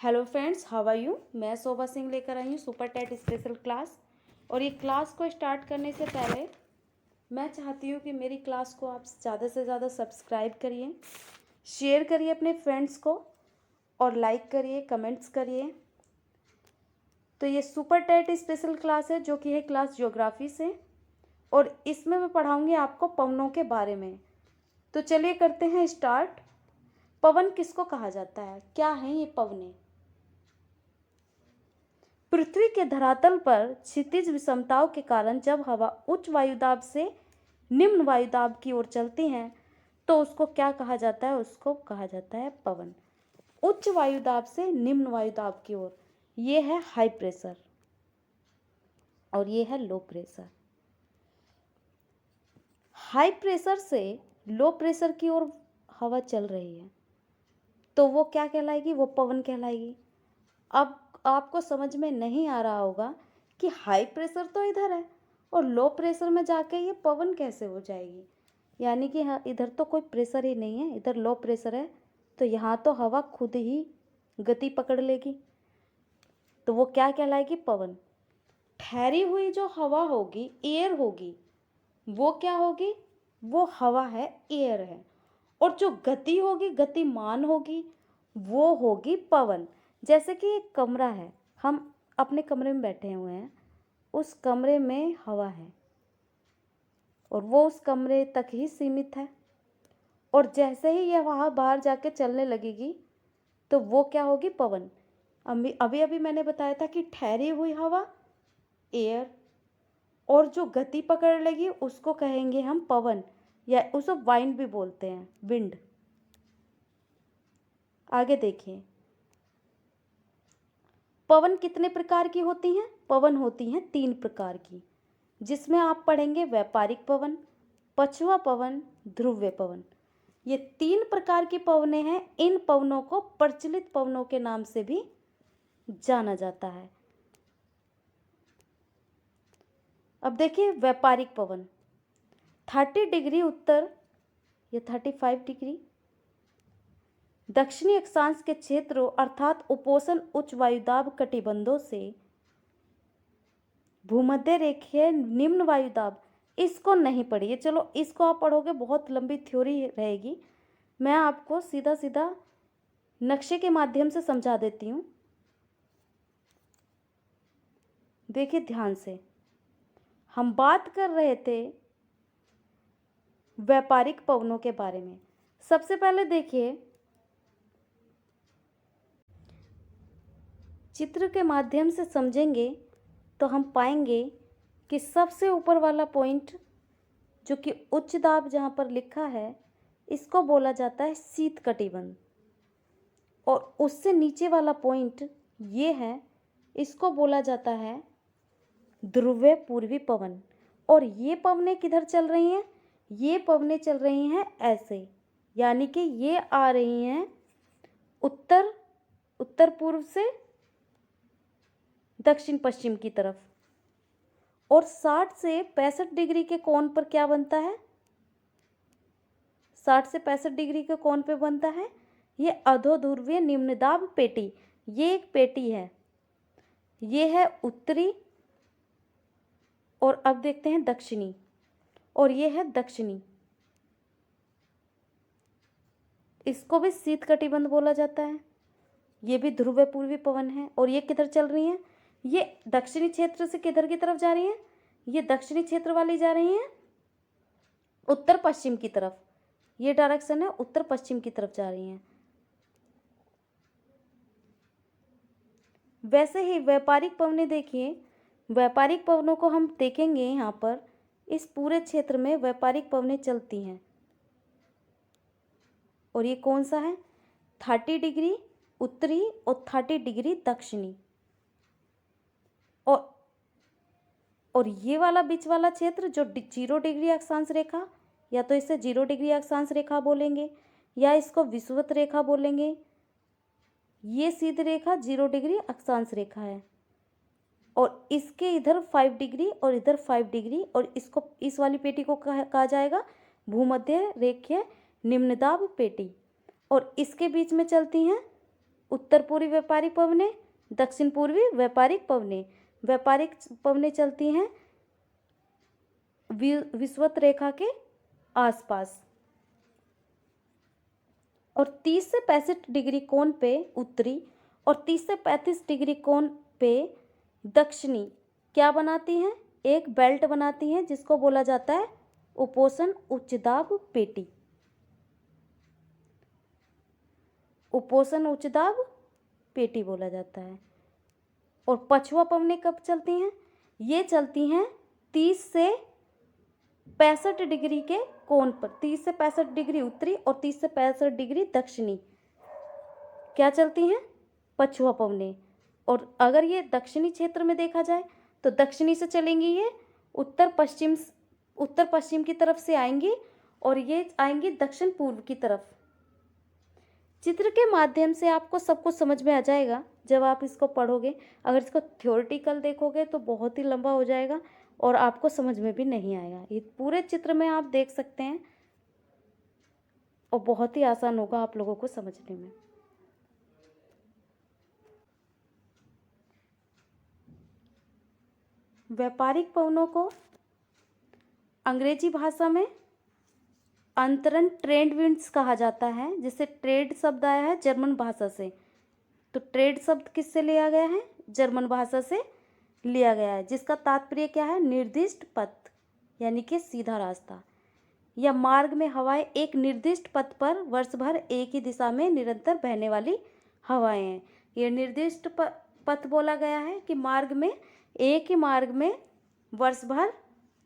Hello friends, how are you. मैं शोभा सिंह लेकर आई हूँ सुपर टेट स्पेशल क्लास। और ये क्लास को स्टार्ट करने से पहले मैं चाहती हूँ कि मेरी क्लास को आप ज़्यादा से ज़्यादा सब्सक्राइब करिए, शेयर करिए अपने फ्रेंड्स को और लाइक करिए, कमेंट्स करिए। तो ये सुपर टेट स्पेशल क्लास है जो कि है क्लास ज्योग्राफी से, और इसमें मैं पढ़ाऊँगी आपको पवनों के बारे में। तो चलिए करते हैं स्टार्ट। पवन किसको कहा जाता है, क्या है ये पवनें। पृथ्वी के धरातल पर क्षितिज विषमताओं के कारण जब हवा उच्च वायुदाब से निम्न वायुदाब की ओर चलती है तो उसको क्या कहा जाता है, उसको कहा जाता है पवन। उच्च वायुदाब से निम्न वायुदाब की ओर, ये है हाई प्रेशर और ये है लो प्रेशर। हाई प्रेशर से लो प्रेशर की ओर हवा चल रही है तो वो क्या कहलाएगी, वो पवन कहलाएगी। अब आपको समझ में नहीं आ रहा होगा कि हाई प्रेशर तो इधर है और लो प्रेशर में जाके ये पवन कैसे हो जाएगी। यानी कि हाँ, इधर तो कोई प्रेशर ही नहीं है, इधर लो प्रेशर है, तो यहाँ तो हवा खुद ही गति पकड़ लेगी, तो वो क्या कहलाएगी, पवन। ठहरी हुई जो हवा होगी, एयर होगी, वो क्या होगी, वो हवा है, एयर है। और जो गति होगी, गतिमान होगी, वो होगी पवन। जैसे कि एक कमरा है, हम अपने कमरे में बैठे हुए हैं, उस कमरे में हवा है और वो उस कमरे तक ही सीमित है, और जैसे ही यह वहाँ बाहर जाके चलने लगेगी तो वो क्या होगी, पवन। अभी अभी मैंने बताया था कि ठहरी हुई हवा, एयर, और जो गति पकड़ लेगी उसको कहेंगे हम पवन, या उसे वाइंड भी बोलते हैं, विंड। आगे देखिए, पवन कितने प्रकार की होती हैं। पवन होती हैं 3 प्रकार की, जिसमें आप पढ़ेंगे व्यापारिक पवन, पछुआ पवन, ध्रुवीय पवन। ये 3 प्रकार की पवनें हैं। इन पवनों को प्रचलित पवनों के नाम से भी जाना जाता है। अब देखिए व्यापारिक पवन, 30 डिग्री उत्तर या 35 डिग्री दक्षिणी अक्षांश के क्षेत्रों अर्थात उपोषण उच्च वायुदाब कटिबंधों से भूमध्य रेखीय निम्न वायुदाब, इसको नहीं पढ़िए, चलो इसको आप पढ़ोगे बहुत लंबी थ्योरी रहेगी। मैं आपको सीधा सीधा नक्शे के माध्यम से समझा देती हूँ। देखिए ध्यान से, हम बात कर रहे थे व्यापारिक पवनों के बारे में। सबसे पहले देखिए, चित्र के माध्यम से समझेंगे तो हम पाएंगे कि सबसे ऊपर वाला पॉइंट जो कि उच्च दाब जहाँ पर लिखा है, इसको बोला जाता है शीत कटिबंध, और उससे नीचे वाला पॉइंट ये है, इसको बोला जाता है ध्रुवीय पूर्वी पवन। और ये पवनें किधर चल रही हैं, ये पवनें चल रही हैं ऐसे, यानी कि ये आ रही हैं उत्तर पूर्व से दक्षिण पश्चिम की तरफ, और 60 से 65 डिग्री के कोण पर क्या बनता है, 60 से 65 डिग्री के कोण पे बनता है ये अधोध्रुवीय निम्नदाब पेटी। ये एक पेटी है, ये है उत्तरी, और अब देखते हैं दक्षिणी, और ये है दक्षिणी। इसको भी शीत कटिबंध बोला जाता है। ये भी ध्रुवीय पूर्वी पवन है, और ये किधर चल रही हैं, ये दक्षिणी क्षेत्र से किधर की तरफ जा रही हैं, ये दक्षिणी क्षेत्र वाली जा रही हैं उत्तर पश्चिम की तरफ। ये डायरेक्शन है, उत्तर पश्चिम की तरफ जा रही हैं। वैसे ही व्यापारिक पवनें देखिए, व्यापारिक पवनों को हम देखेंगे यहाँ पर, इस पूरे क्षेत्र में व्यापारिक पवनें चलती हैं। और ये कौन सा है, 30 डिग्री उत्तरी और 30 डिग्री दक्षिणी। और ये वाला बीच वाला क्षेत्र जो 0 डिग्री अक्षांश रेखा, या तो इसे 0 डिग्री अक्षांश रेखा बोलेंगे या इसको विषुवत रेखा बोलेंगे। ये सीधी रेखा 0 डिग्री अक्षांश रेखा है, और इसके इधर 5 डिग्री और इधर 5 डिग्री, और इसको, इस वाली पेटी को कहा जाएगा भूमध्य रेखीय निम्नदाब पेटी। और इसके बीच में चलती हैं उत्तर पूर्वी व्यापारिक पवनें, दक्षिण पूर्वी व्यापारिक पवनें। व्यापारिक पवनें चलती हैं विषुवत रेखा के आसपास और 30 से 65 डिग्री कोण पे उत्तरी और 30 से 35 डिग्री कोण पे दक्षिणी क्या बनाती हैं? एक बेल्ट बनाती हैं जिसको बोला जाता है उपोषण उच्च दाब पेटी। उपोषण उच्च दाब पेटी बोला जाता है। और पछुआ पवनें कब चलती हैं? ये चलती हैं 30 से 65 डिग्री के कोण पर, 30 से 65 डिग्री उत्तरी और 30 से 65 डिग्री दक्षिणी क्या चलती हैं? पछुआ पवनें। और अगर ये दक्षिणी क्षेत्र में देखा जाए तो दक्षिणी से चलेंगी, ये उत्तर पश्चिम की तरफ से आएंगी और ये आएंगी दक्षिण पूर्व की तरफ। चित्र के माध्यम से आपको सब कुछ समझ में आ जाएगा जब आप इसको पढ़ोगे। अगर इसको थ्योरेटिकल देखोगे तो बहुत ही लंबा हो जाएगा और आपको समझ में भी नहीं आएगा। ये पूरे चित्र में आप देख सकते हैं और बहुत ही आसान होगा आप लोगों को समझने में। व्यापारिक पवनों को अंग्रेजी भाषा में अंतरण ट्रेड विंड्स कहा जाता है, जिससे ट्रेड शब्द आया है जर्मन भाषा से। तो ट्रेड शब्द किससे लिया गया है? जर्मन भाषा से लिया गया है, जिसका तात्पर्य क्या है? निर्दिष्ट पथ, यानी कि सीधा रास्ता या मार्ग में हवाएं एक निर्दिष्ट पथ पर वर्ष भर एक ही दिशा में निरंतर बहने वाली हवाएं हैं। ये निर्दिष्ट पथ बोला गया है कि मार्ग में, एक ही मार्ग में वर्ष भर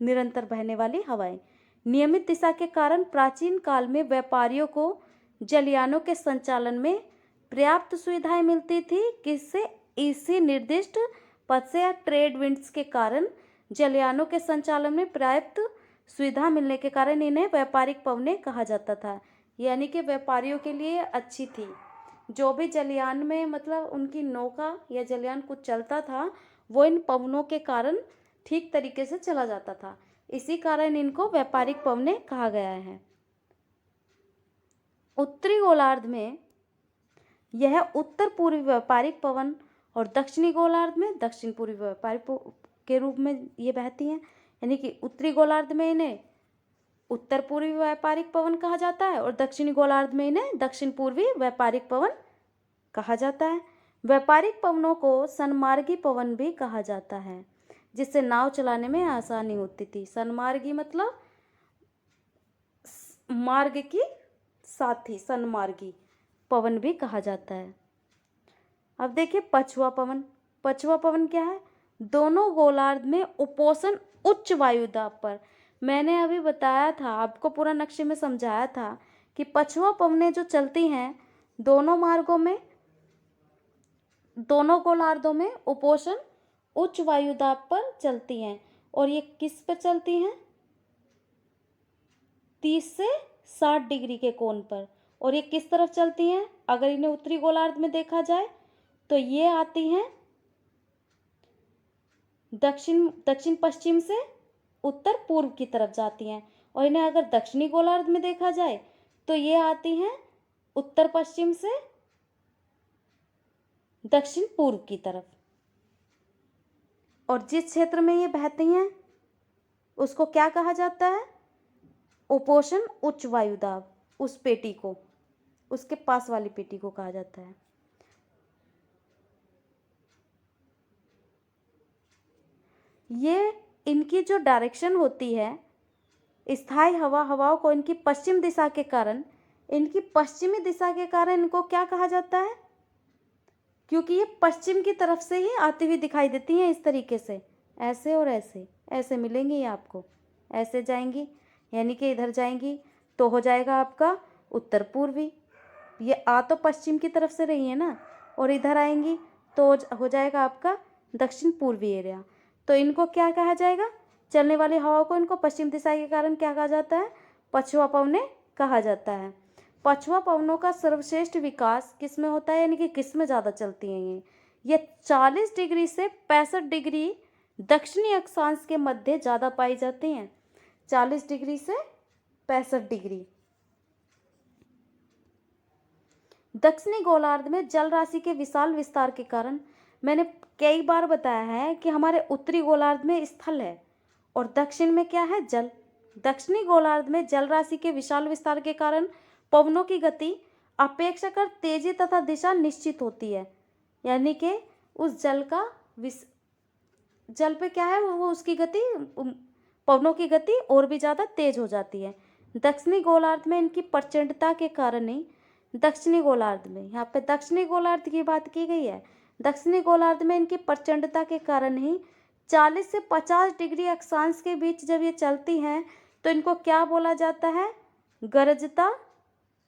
निरंतर बहने वाली हवाएं। नियमित दिशा के कारण प्राचीन काल में व्यापारियों को जलयानों के संचालन में पर्याप्त सुविधाएं मिलती थी। किससे? इसी निर्दिष्ट पथ से या ट्रेड विंड्स के कारण जलयानों के संचालन में पर्याप्त सुविधा मिलने के कारण इन्हें व्यापारिक पवनें कहा जाता था। यानी कि व्यापारियों के लिए अच्छी थी। जो भी जलयान में मतलब उनकी नौका या जलयान कुछ चलता था वो इन पवनों के कारण ठीक तरीके से चला जाता था। इसी कारण इनको व्यापारिक पवनें कहा गया है। उत्तरी गोलार्ध में यह उत्तर पूर्वी व्यापारिक पवन और दक्षिणी गोलार्ध में दक्षिण पूर्वी व्यापारिक के रूप में ये बहती हैं। यानी कि उत्तरी गोलार्ध में इन्हें उत्तर पूर्वी व्यापारिक पवन कहा जाता है और दक्षिणी गोलार्ध में इन्हें दक्षिण पूर्वी व्यापारिक पवन कहा जाता है। व्यापारिक पवनों को सन्मार्गी पवन भी कहा जाता है, जिससे नाव चलाने में आसानी होती थी। सन्मार्गी मतलब मार्ग की साथी, सन्मार्गी पवन भी कहा जाता है। अब देखिए पछुआ पवन। पछुआ पवन क्या है? दोनों गोलार्ध में उपोषण उच्च वायुदाब पर। मैंने अभी बताया था, आपको पूरा नक्शे में समझाया था कि पछुआ पवनें जो चलती हैं दोनों मार्गों में, दोनों गोलार्धों में उपोषण उच्च वायुदाब पर चलती हैं। और ये किस पर चलती हैं? 30 से 60 डिग्री के कोण पर। और ये किस तरफ चलती हैं? अगर इन्हें उत्तरी गोलार्ध में देखा जाए तो ये आती हैं दक्षिण पश्चिम से उत्तर पूर्व की तरफ जाती हैं। और इन्हें अगर दक्षिणी गोलार्ध में देखा जाए तो ये आती हैं उत्तर पश्चिम से दक्षिण पूर्व की तरफ। और जिस क्षेत्र में ये बहती हैं उसको क्या कहा जाता है? उपोषण उच्च वायुदाब। उस पेटी को, उसके पास वाली पेटी को कहा जाता है। ये इनकी जो डायरेक्शन होती है, स्थायी हवाओं को इनकी पश्चिम दिशा के कारण, इनकी पश्चिमी दिशा के कारण इनको क्या कहा जाता है? क्योंकि ये पश्चिम की तरफ से ही आती हुई दिखाई देती हैं इस तरीके से, ऐसे और ऐसे ऐसे मिलेंगी ये आपको, ऐसे जाएंगी यानी कि इधर जाएंगी तो हो जाएगा आपका उत्तर पूर्वी। ये आ तो पश्चिम की तरफ से रही है ना, और इधर आएंगी तो हो जाएगा आपका दक्षिण पूर्वी एरिया। तो इनको क्या कहा जाएगा? चलने वाली हवाओं को इनको पश्चिम दिशा के कारण क्या कहा जाता है? पछुआ पवनें कहा जाता है। पछुआ पवनों का सर्वश्रेष्ठ विकास किस में होता है, यानी कि किस में ज़्यादा चलती हैं ये 40 डिग्री से 65 डिग्री दक्षिणी अक्षांश के मध्य ज़्यादा पाई जाती हैं। 40 डिग्री से 65 डिग्री दक्षिणी गोलार्ध में जल राशि के विशाल विस्तार के कारण, मैंने कई बार बताया है कि हमारे उत्तरी गोलार्ध में स्थल है और दक्षिण में क्या है, जल। दक्षिणी गोलार्ध में जल राशि के विशाल विस्तार के कारण पवनों की गति अपेक्षाकृत तेजी तथा दिशा निश्चित होती है, यानी कि उस जल पे क्या है, वो उसकी गति, पवनों की गति और भी ज़्यादा तेज हो जाती है। दक्षिणी गोलार्ध में इनकी प्रचंडता के कारण ही दक्षिणी गोलार्ध में, यहाँ पे दक्षिणी गोलार्ध की बात की गई है, दक्षिणी गोलार्ध में इनकी प्रचंडता के कारण ही 40 से 50 डिग्री अक्षांश के बीच जब ये चलती हैं तो इनको क्या बोला जाता है, गरजता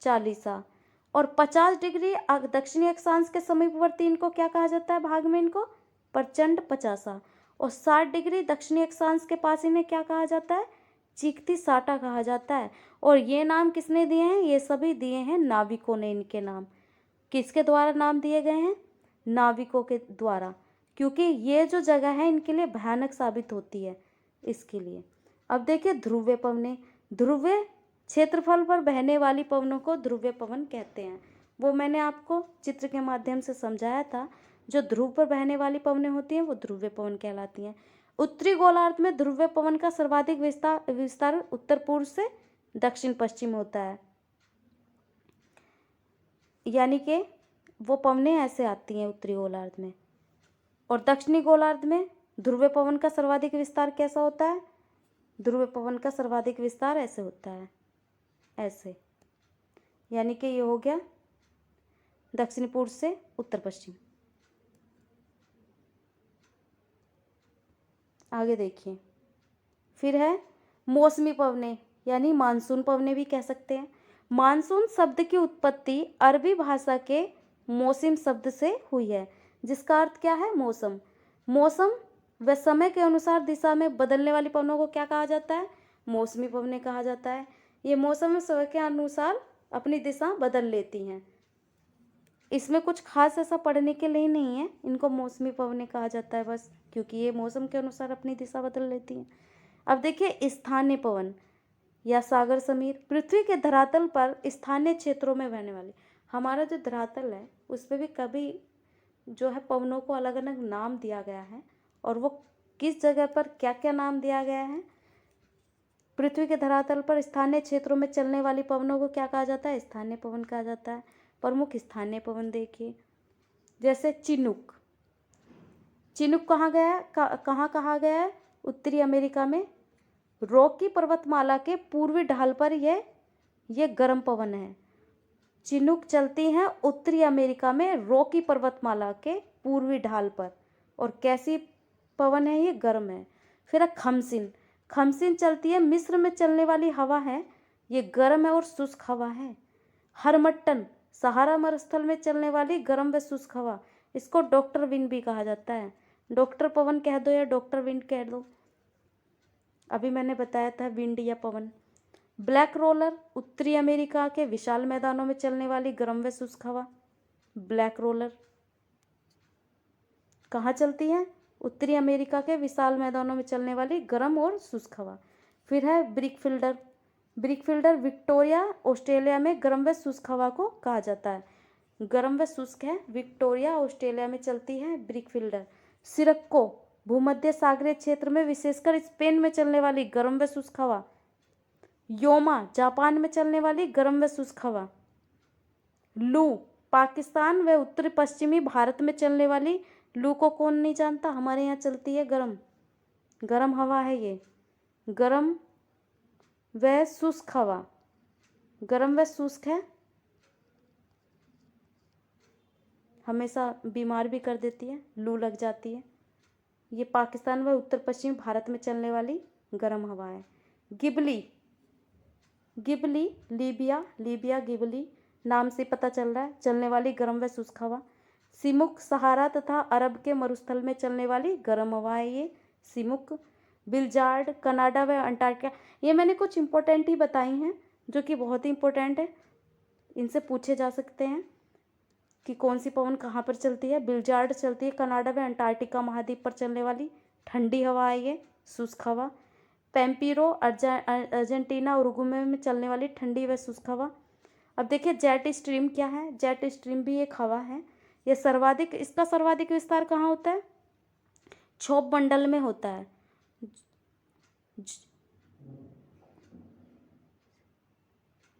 चालीसा। और 50 डिग्री दक्षिणी अक्षांश के समीपवर्ती इनको क्या कहा जाता है, भाग में इनको प्रचंड पचासा। और 60 डिग्री दक्षिणी अक्षांश के पास इन्हें क्या कहा जाता है, चीखती साटा कहा जाता है। और ये नाम किसने दिए हैं, ये सभी दिए हैं नाविकों ने। इनके नाम किसके द्वारा नाम दिए गए हैं, नाविकों के द्वारा, क्योंकि ये जो जगह है इनके लिए भयानक साबित होती है, इसके लिए। अब देखिए ध्रुवीय पवनें, ध्रुवीय क्षेत्रफल पर बहने वाली पवनों को ध्रुवीय पवन कहते हैं। वो मैंने आपको चित्र के माध्यम से समझाया था। जो ध्रुव पर बहने वाली पवनें होती हैं वो ध्रुवीय पवन कहलाती हैं। उत्तरी गोलार्ध में ध्रुवीय पवन का सर्वाधिक विस्तार उत्तर पूर्व से दक्षिण पश्चिम होता है, यानी कि वो पवनें ऐसे आती हैं उत्तरी गोलार्ध में। और दक्षिणी गोलार्ध में ध्रुवीय पवन का सर्वाधिक विस्तार कैसा होता है, ध्रुवीय पवन का सर्वाधिक विस्तार ऐसे होता है, ऐसे, यानी कि ये हो गया दक्षिण पूर्व से उत्तर पश्चिम। आगे देखिए, फिर है मौसमी पवनें, यानी मानसून पवनें भी कह सकते हैं। मानसून शब्द की उत्पत्ति अरबी भाषा के मौसम शब्द से हुई है, जिसका अर्थ क्या है, मौसम। मौसम व समय के अनुसार दिशा में बदलने वाली पवनों को क्या कहा जाता है, मौसमी पवनें कहा जाता है। ये मौसम व समय के अनुसार अपनी दिशा बदल लेती हैं। इसमें कुछ खास ऐसा पढ़ने के लिए नहीं है, इनको मौसमी पवनें कहा जाता है बस, क्योंकि ये मौसम के अनुसार अपनी दिशा बदल लेती हैं। अब देखिए स्थानीय पवन या सागर समीर, पृथ्वी के धरातल पर स्थानीय क्षेत्रों में बहने वाली। हमारा जो धरातल है उस पर भी कभी जो है पवनों को अलग अलग नाम दिया गया है, और वो किस जगह पर क्या क्या नाम दिया गया है। पृथ्वी के धरातल पर स्थानीय क्षेत्रों में चलने वाली पवनों को क्या कहा जाता है, स्थानीय पवन कहा जाता है। प्रमुख स्थानीय पवन देखिए, जैसे चिनूक। चिनूक कहाँ कहा गया है, उत्तरी अमेरिका में रॉकी पर्वतमाला के पूर्वी ढाल पर ये गर्म पवन है। चिनूक चलती हैं उत्तरी अमेरिका में रॉकी पर्वतमाला के पूर्वी ढाल पर, और कैसी पवन है, ये गर्म है। फिर है खमसिन। खमसिन चलती है मिस्र में चलने वाली हवा है, ये गर्म है और शुष्क हवा है। हरमट्टन, सहारा मरुस्थल में चलने वाली गर्म व शुष्क हवा, इसको डॉक्टर विंड भी कहा जाता है। डॉक्टर पवन कह दो या डॉक्टर विंड कह दो, अभी मैंने बताया था विंड या पवन। ब्लैक रोलर, उत्तरी अमेरिका के विशाल मैदानों में चलने वाली गर्म व शुष्क हवा। ब्लैक रोलर कहाँ चलती है, उत्तरी अमेरिका के विशाल मैदानों में चलने वाली गर्म और शुष्क हवा। फिर है brick fielder. Brick fielder Victoria Australia में गर्म व शुष्क हवा को कहा जाता है। गर्म व शुष्क है, विक्टोरिया ऑस्ट्रेलिया में चलती है ब्रिक फिल्डर। सिरक्को, भूमध्य सागरीय क्षेत्र में विशेषकर स्पेन में चलने वाली गर्म व शुष्क हवा। योमा, जापान में चलने वाली गर्म व शुष्क हवा। लू, पाकिस्तान व उत्तरी पश्चिमी भारत में चलने वाली। लू को कौन नहीं जानता, हमारे यहाँ चलती है गर्म हवा है ये, गर्म व शुष्क हवा। गर्म व शुष्क है, हमेशा बीमार भी कर देती है, लू लग जाती है। ये पाकिस्तान व उत्तर पश्चिम भारत में चलने वाली गर्म हवा है। गिबली, लीबिया गिबली नाम से पता चल रहा है, चलने वाली गर्म व शुष्क हवा। सिमुक, सहारा तथा अरब के मरुस्थल में चलने वाली गर्म हवा है ये सिमुक। बिलजार्ड, कनाडा व अंटार्कटिका, ये मैंने कुछ इंपॉर्टेंट ही बताई हैं जो कि बहुत ही इंपॉर्टेंट है, इनसे पूछे जा सकते हैं कि कौन सी पवन कहाँ पर चलती है। बिलजार्ड चलती है कनाडा व अंटार्कटिका महाद्वीप पर चलने वाली ठंडी हवा है ये, शुष्क हवा। पैम्पीरो, अर्जेंटीना और उरुग्वे में चलने वाली ठंडी व शुष्क हवा। अब देखिए जेट स्ट्रीम क्या है, जेट स्ट्रीम भी एक हवा है। ये सर्वाधिक, इसका सर्वाधिक विस्तार कहाँ होता है, क्षोभ मंडल में होता है।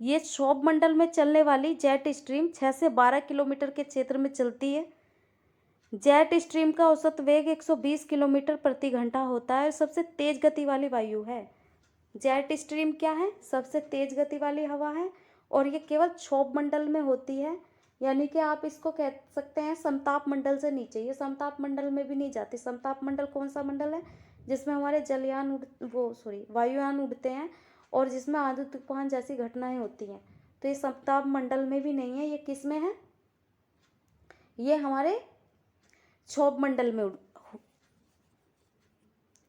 ये क्षोभ मंडल में चलने वाली जेट स्ट्रीम 6 से 12 किलोमीटर के क्षेत्र में चलती है। जेट स्ट्रीम का औसत वेग 120 किलोमीटर प्रति घंटा होता है। सबसे तेज गति वाली वायु है। जेट स्ट्रीम क्या है, सबसे तेज गति वाली हवा है और ये केवल क्षोभ मंडल में होती है, यानी कि आप इसको कह सकते हैं समताप मंडल से नीचे। ये समताप मंडल में भी नहीं जाती। समताप मंडल कौन सा मंडल है, जिसमें हमारे जलयान वायुयान उड़ते हैं और जिसमें आंधी तूफान जैसी घटनाएं होती हैं। तो ये समताप मंडल में भी नहीं है। ये किस में है, ये हमारे क्षोभ मंडल में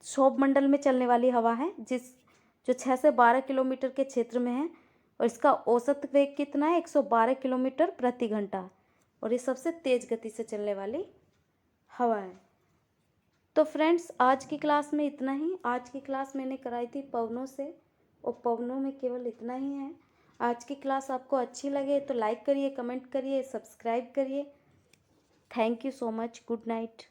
क्षोभ मंडल में चलने वाली हवा है, जो 6 से 12 किलोमीटर के क्षेत्र में है और इसका औसत वेग कितना है, 112 किलोमीटर प्रति घंटा, और ये सबसे तेज गति से चलने वाली हवा है। तो फ्रेंड्स, आज की क्लास में इतना ही। आज की क्लास मैंने कराई थी पवनों से, और पवनों में केवल इतना ही है। आज की क्लास आपको अच्छी लगे तो लाइक करिए, कमेंट करिए, सब्सक्राइब करिए। Thank you so much. Good night.